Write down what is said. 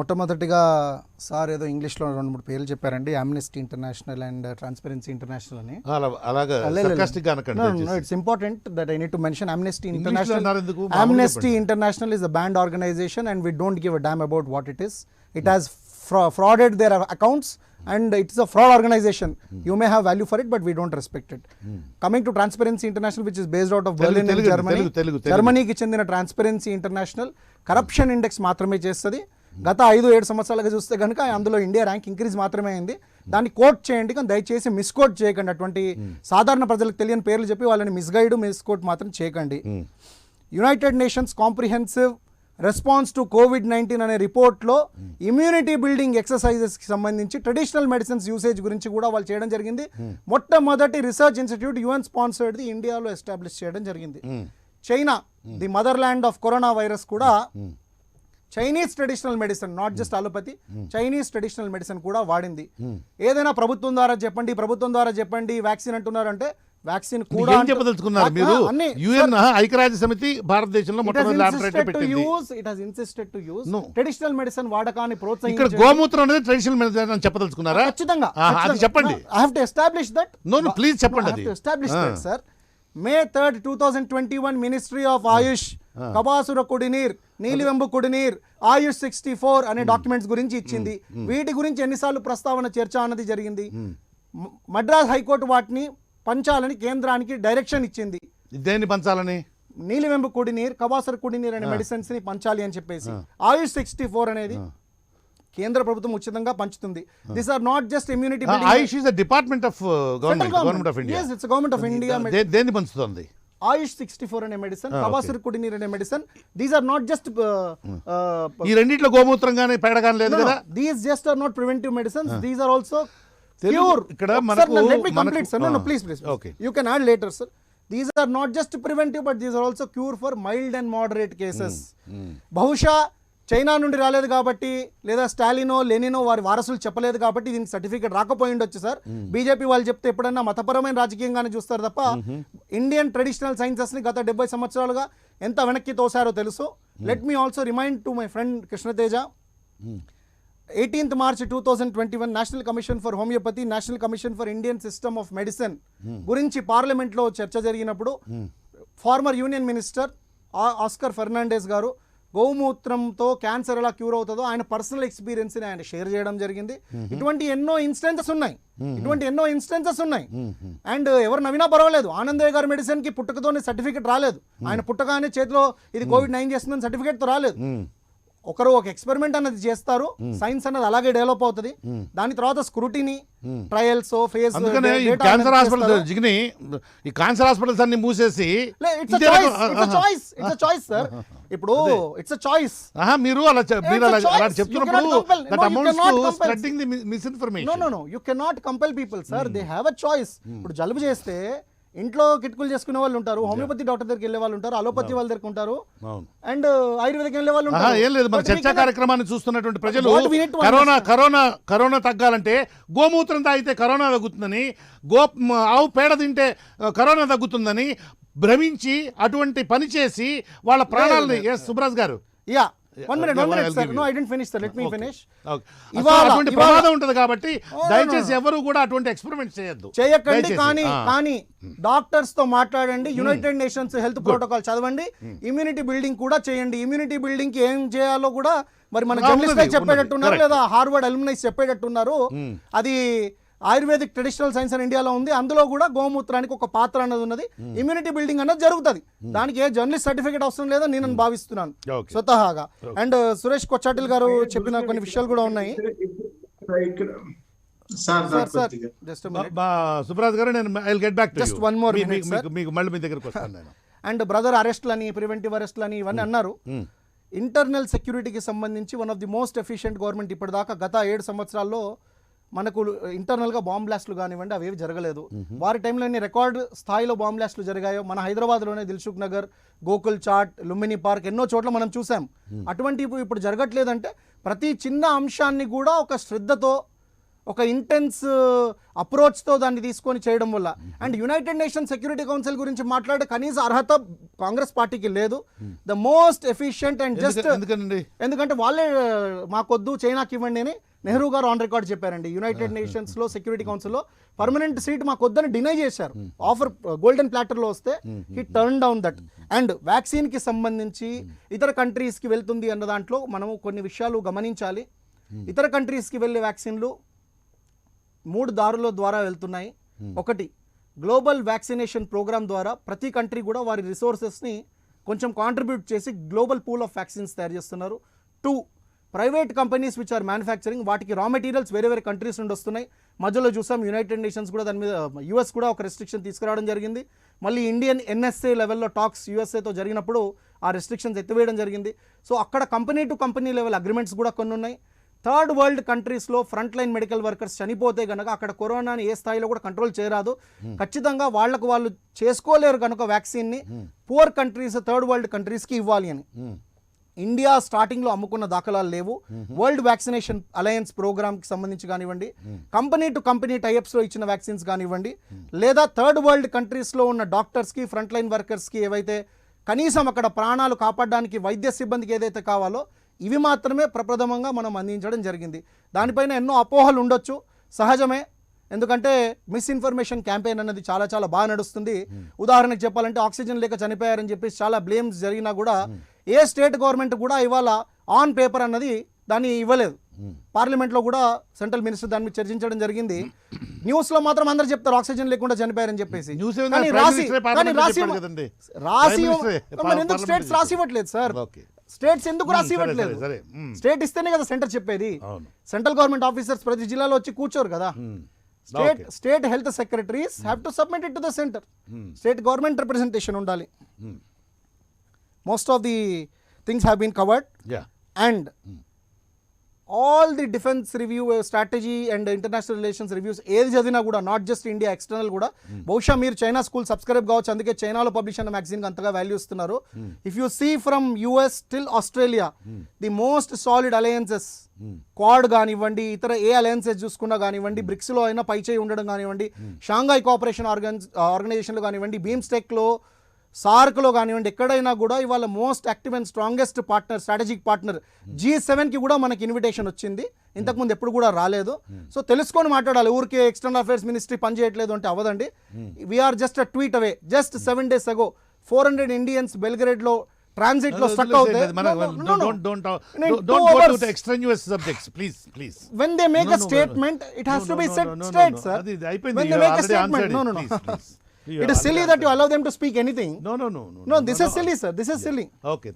మొట్టమొదటిగా సార్ ఏదో ఇంగ్లీష్లో 2-3 పేర్లు చెప్పారండి, Amnesty International and Transparency International అని. It's important that I need to mention Amnesty International. Amnesty International is a banned organization and we don't give a damn about what it is. It has frauded their accounts and it's a fraud organization. You may have value for it but we don't respect it. Coming to Transparency International, which is based out of Berlin in Germany. జర్మనీకి చెందిన transparency international corruption index మాత్రమే చేస్తుంది. గత 5-7 సంవత్సరాలుగా చూస్తే కనుక అందులో India rank increase మాత్రమే అయింది. దాన్ని కోట్ చేయండి కానీ దయచేసి మిస్కోట్ చేయకండి. అటువంటి సాధారణ ప్రజలకు తెలియని పేర్లు చెప్పి వాళ్ళని మిస్కోట్ మాత్రం చేయకండి. United nations comprehensive response to COVID-19 అనే రిపోర్ట్లో ఇమ్యూనిటీ బిల్డింగ్ ఎక్సర్సైజెస్కి సంబంధించి ట్రెడిషనల్ మెడిసిన్స్ యూసేజ్ గురించి కూడా వాళ్ళు చేయడం జరిగింది. మొట్టమొదటి రీసెర్చ్ ఇన్స్టిట్యూట్ యుఎన్ స్పాన్సర్డ్ది ఇండియాలో ఎస్టాబ్లిష్ చేయడం జరిగింది. China the motherland of corona virus కూడా Chinese traditional medicine, not just allopathy, Chinese traditional medicine కూడా వాడింది. ఏదైనా ప్రభుత్వం ద్వారా చెప్పండి వ్యాక్సిన్ అంటున్నారు అంటే వ్యాక్సిన్ కూడా చెప్పదలుచుకున్నారు మీరు. యుఎన్ ఐక్యరాజ్య సమితి భారతదేశంలో ట్రెడిషనల్ మెడిసిన్ వాడకాన్ని ప్రోత్సహించి ఇక్కడ గోమూత్రం అనేది ట్రెడిషనల్ మెడిసిన్ అని చెప్పదలుచుకున్నారా? ఖచ్చితంగా అది చెప్పండి. I have to establish that. No please చెప్పండి. అది establish that sir. May 3rd, 2021 ministry of AYUSH Kabasura Kudineer, Nilavembu Kudineer, AYUSH 64 అనే డాక్యుమెంట్స్ గురించి ఇచ్చింది. వీటి గురించి ఎన్నిసార్లు ప్రస్తావన చర్చ అన్నది జరిగింది. మద్రాస్ హైకోర్టు వాటిని పంచాలని కేంద్రానికి డైరెక్షన్ ఇచ్చింది. దేన్ని పంచాలని? నీలివెంబు కుడినీర్, కబాసుర కుడినీర్ అనే మెడిసిన్స్ ని పంచాలి అని చెప్పేసి. ఆయుష్ 64 అనేది కేంద్ర ప్రభుత్వం ఉచితంగా పంచుతుంది. This are not just immunity building. AYUSH is the department of government of India. yes, it's a government of India. దేన్ని పంచుతుంది? ఆయుష్ 64 అనే మెడిసిన్, కబాసుర కుడినీర్ అనే medicine. These are not just ఈ రెండిట్లో గోమూత్రం గానీ పేడ గానీ లేదు కదా. These just are not preventive medicines. These are also cure. ఇక్కడ మనకు let me complete sir. No please okay, you can add later sir. These are not just preventive but these are also cure for mild and moderate cases. బహుశా China నుండి రాలేదు కాబట్టి, లేదా స్టాలినో లెనినో వారి వారసులు చెప్పలేదు కాబట్టి దీనికి సర్టిఫికేట్ రాకపోయి ఉండొచ్చు సార్. బీజేపీ వాళ్ళు చెప్తే ఎప్పుడన్నా మతపరమైన రాజకీయంగానే చూస్తారు తప్ప ఇండియన్ ట్రెడిషనల్ సైన్సెస్ ని గత 70 సంవత్సరాలుగా ఎంత వెనక్కి తోసారో తెలుసు. Let me also remind to my friend Krishna Teja, 18th March 2021 national commission for homeopathy, national commission for Indian system of medicine గురించి పార్లమెంట్లో చర్చ జరిగినప్పుడు former union minister Oscar Fernandes గారు గోమూత్రంతో క్యాన్సర్ ఎలా క్యూర్ అవుతుందో ఆయన పర్సనల్ ఎక్స్పీరియన్స్ ని ఆయన షేర్ చేయడం జరిగింది. ఇటువంటి ఎన్నో ఇన్స్టెన్సెస్ ఉన్నాయి. అండ్ ఎవరు నవ్వినా పర్వాలేదు, ఆనందయ్య గారి మెడిసిన్ కి పుట్టుకతోనే సర్టిఫికేట్ రాలేదు. ఆయన పుట్టగానే చేతిలో ఇది కోవిడ్-19 చేస్తుందని సర్టిఫికేట్ తో రాలేదు. ఒకరు ఒక ఎక్స్పెరిమెంట్ అన్నది చేస్తారు, సైన్స్ అన్నది అలాగే డెవలప్ అవుతుంది. దాని తర్వాత scrutiny, trials, phase. Cancer hospitals అన్ని మూసేసి చాయిస్ సార్. ఇప్పుడు ఇట్స్ అ చాయిస్. మీరు అలా చెప్తున్నప్పుడు that amounts to spreading the misinformation. No you cannot compel people sir. They have a choice. ఇప్పుడు జలుబు చేస్తే ఇంట్లో కిట్కులు చేసుకునే వాళ్ళు ఉంటారు, హోమియోపతి డాక్టర్ దగ్గరికి వెళ్ళే వాళ్ళు ఉంటారు, అలోపతి వాళ్ళ దగ్గర ఉంటారు, అండ్ ఆయుర్వేదిక్ వెళ్ళే వాళ్ళు ఉంటారు. ఏం లేదు, మన చర్చా కార్యక్రమాన్ని చూస్తున్నటువంటి ప్రజలు కరోనా తగ్గాలంటే గోమూత్రం తాగితే కరోనా తగ్గుతుందని, ఆవు పేడ తింటే కరోనా తగ్గుతుందని భ్రమించి అటువంటి పని చేసి వాళ్ళ ప్రాణాలని. సుబ్రాజ్ గారు, yeah, one minute sir. No, I didn't finish sir. Let me finish. అటువంటి ప్రమాదం ఉంటది కాబట్టి దయచేసి ఎవరు కూడా అటువంటి ఎక్స్పెరిమెంట్ చేయకండి. కానీ డాక్టర్స్ తో మాట్లాడండి, యునైటెడ్ నేషన్స్ హెల్త్ ప్రోటోకాల్ చదవండి, ఇమ్యూనిటీ బిల్డింగ్ కూడా చేయండి. ఇమ్యూనిటీ బిల్డింగ్ కి ఏం చేయాలో కూడా మరి మన జర్నలిస్ట్ చెప్పేటట్టున్నారు, లేదా హార్వర్డ్ అలుమ్నైస్ చెప్పేటట్టున్నారు. అది ఆయుర్వేదిక్ ట్రెడిషనల్ సైన్స్ అని ఇండియాలో ఉంది. అందులో కూడా గోమూత్రానికి ఒక పాత్ర అన్నది ఉన్నది. ఇమ్యూనిటీ బిల్డింగ్ అన్నది జరుగుతుంది. దానికి ఏ జర్నలిస్ట్ సర్టిఫికేట్ అవసరం లేదని నేను భావిస్తున్నాను స్వతహాగా. అండ్ సురేష్ కొచ్చాటిల్ గారు చెప్పిన కొన్ని విషయాలు కూడా ఉన్నాయి. సుబ్రాజ్ గారు, నేను I'll get back to you. Just one more minute sir. మీకు మళ్ళీ మీ దగ్గరికి వస్తాను నేను. అండ్ బ్రదర్ అరెస్ట్లని, ప్రివెంటివ్ అరెస్ట్లని ఇవన్నీ అన్నారు. ఇంటర్నల్ సెక్యూరిటీకి సంబంధించి one of the most efficient government ఇప్పటిదాకా. గత 7 సంవత్సరాల్లో మనకు ఇంటర్నల్గా బాంబ్ బ్లాస్ట్లు కానివ్వండి అవేవి జరగలేదు. వారి టైంలో ఎన్ని రికార్డ్ స్థాయిలో బాంబ్ బ్లాస్ట్లు జరిగాయో మన హైదరాబాద్లోనే దిల్సుఖ్ నగర్, గోకుల్ చాట్, లుంబిని పార్క్ ఎన్నో చోట్ల మనం చూసాం. అటువంటి ఇప్పుడు జరగట్లేదంటే ప్రతి చిన్న అంశాన్ని కూడా ఒక శ్రద్ధతో, ఒక ఇంటెన్స్ అప్రోచ్తో దాన్ని తీసుకొని చేయడం వల్ల and United Nation Security Council గురించి మాట్లాడే కనీస అర్హత కాంగ్రెస్ పార్టీకి లేదు. The most efficient and just ఎందుకండి ఎందుకంటే వాళ్ళే మాకొద్దు చైనాకి ఇవ్వండి అని నెహ్రూ గారు ఆన్ రికార్డ్ చెప్పారండి. యునైటెడ్ నేషన్స్ లో సెక్యూరిటీ కౌన్సిల్లో పర్మనెంట్ సీట్ మాకు వద్దని డినై చేశారు. ఆఫర్ గోల్డెన్ ప్లాటర్లో వస్తే he turn down that. And వ్యాక్సిన్కి సంబంధించి ఇతర కంట్రీస్కి వెళ్తుంది అన్న దాంట్లో మనము కొన్ని విషయాలు గమనించాలి. ఇతర కంట్రీస్కి వెళ్ళే వ్యాక్సిన్లు 3 దారుల ద్వారా వెళ్తున్నాయి. ఒకటి, గ్లోబల్ వ్యాక్సినేషన్ ప్రోగ్రామ్ ద్వారా ప్రతి కంట్రీ కూడా వారి రిసోర్సెస్ని కొంచెం కాంట్రిబ్యూట్ చేసి గ్లోబల్ పూల్ ఆఫ్ వ్యాక్సిన్స్ తయారు చేస్తున్నారు. 2, private companies which are manufacturing, వాటికి రా మెటీరియల్స్ వేరే వేరే కంట్రీస్ నుండి వస్తున్నాయి. మధ్యలో చూసాం యునైటెడ్ నేషన్స్ కూడా దాని మీద యూఎస్ కూడా ఒక రెస్ట్రిక్షన్ తీసుకురావడం జరిగింది. మళ్ళీ ఇండియన్ ఎన్ఎస్ఏ లెవెల్లో టాక్స్ యూఎస్ఏతో జరిగినప్పుడు ఆ రెస్ట్రిక్షన్స్ ఎత్తివేయడం జరిగింది. సో అక్కడ company to company level agreements కూడా కొన్ని ఉన్నాయి. థర్డ్ వరల్డ్ కంట్రీస్లో ఫ్రంట్ లైన్ మెడికల్ వర్కర్స్ చనిపోతే కనుక అక్కడ కరోనాని ఏ స్థాయిలో కూడా కంట్రోల్ చేయరాదు. ఖచ్చితంగా వాళ్ళకు వాళ్ళు చేసుకోలేరు కనుక వ్యాక్సిన్ని పూర్ కంట్రీస్, థర్డ్ వరల్డ్ కంట్రీస్కి ఇవ్వాలి అని ఇండియా స్టార్టింగ్లో అమ్ముకున్న దాఖలాలు లేవు. వరల్డ్ వ్యాక్సినేషన్ అలయన్స్ ప్రోగ్రామ్కి సంబంధించి కానివ్వండి, కంపెనీ టు కంపెనీ టైప్స్లో ఇచ్చిన వ్యాక్సిన్స్ కానివ్వండి, లేదా థర్డ్ వరల్డ్ కంట్రీస్లో ఉన్న డాక్టర్స్కి, ఫ్రంట్ లైన్ వర్కర్స్కి ఏవైతే కనీసం అక్కడ ప్రాణాలు కాపాడడానికి వైద్య సిబ్బందికి ఏదైతే కావాలో ఇవి మాత్రమే ప్రప్రథమంగా మనం అందించడం జరిగింది. దానిపైన ఎన్నో అపోహలు ఉండొచ్చు, సహజమే. ఎందుకంటే మిస్ఇన్ఫర్మేషన్ క్యాంపెయిన్ అన్నది చాలా చాలా బాగా నడుస్తుంది. ఉదాహరణకు చెప్పాలంటే ఆక్సిజన్ లేక చనిపోయారని చెప్పేసి చాలా బ్లేమ్స్ జరిగినా కూడా ఏ స్టేట్ గవర్నమెంట్ కూడా ఇవాళ ఆన్ పేపర్ అన్నది దాన్ని ఇవ్వలేదు. పార్లమెంట్లో కూడా సెంట్రల్ మినిస్టర్ దాని మీద చర్చించడం జరిగింది. న్యూస్ లో మాత్రం అందరు చెప్తారు ఆక్సిజన్ లేకుండా చనిపోయారని చెప్పేసి. ఎందుకు స్టేట్స్ రాసి ఇవ్వట్లేదు సార్? స్టేట్స్ ఎందుకు రాసి ఇవ్వట్లేదు? స్టేట్ ఇస్తేనే కదా సెంటర్ చెప్పేది. సెంట్రల్ గవర్నమెంట్ ఆఫీసర్స్ ప్రతి జిల్లాలో వచ్చి కూర్చోరు కదా. State health secretaries have to submit it to the centre. State government representation ఉండాలి. Most of the things have been covered. And all the defense review strategy and international relations reviews ఏది చదివినా కూడా not just India, external కూడా. బహుశా మీరు China school subscribe కావచ్చు, అందుకే చైనాలో పబ్లిష్ అయిన మ్యాగజైన్కి అంతగా వాల్యూ ఇస్తున్నారు. If you see from US till Australia, the most solid alliances, Quad కానివ్వండి, ఇతర ఏ అలయన్సెస్ చూసుకున్నా కానివ్వండి, బ్రిక్స్లో అయినా పైచేయి ఉండడం కానివ్వండి, షాంఘాయ్ కోఆపరేషన్ ఆర్గనైజేషన్లో కానివ్వండి, బీమ్స్టెక్లో, సార్క్లో కానివ్వండి, ఎక్కడైనా కూడా ఇవాళ most active and strongest partner, strategic partner G7కి కూడా మనకి ఇన్విటేషన్ వచ్చింది. ఇంతకుముందు ఎప్పుడు కూడా రాలేదు. సో తెలుసుకొని మాట్లాడాలి. ఊరికే ఎక్స్టర్నల్ అఫైర్స్ మినిస్ట్రీ పనిచేయట్లేదు అంటే అవ్వదండి. We're just a tweet away. Just 7 days ago 400 Indians బెల్గ్రేడ్లో ట్రాన్సిట్ లో స్టక్ అవుతే when they make a statement it has to be said straight, sir. When they make a statement, no. It is silly that you allow them to speak anything. No. This is silly, sir. This is silly. Okay.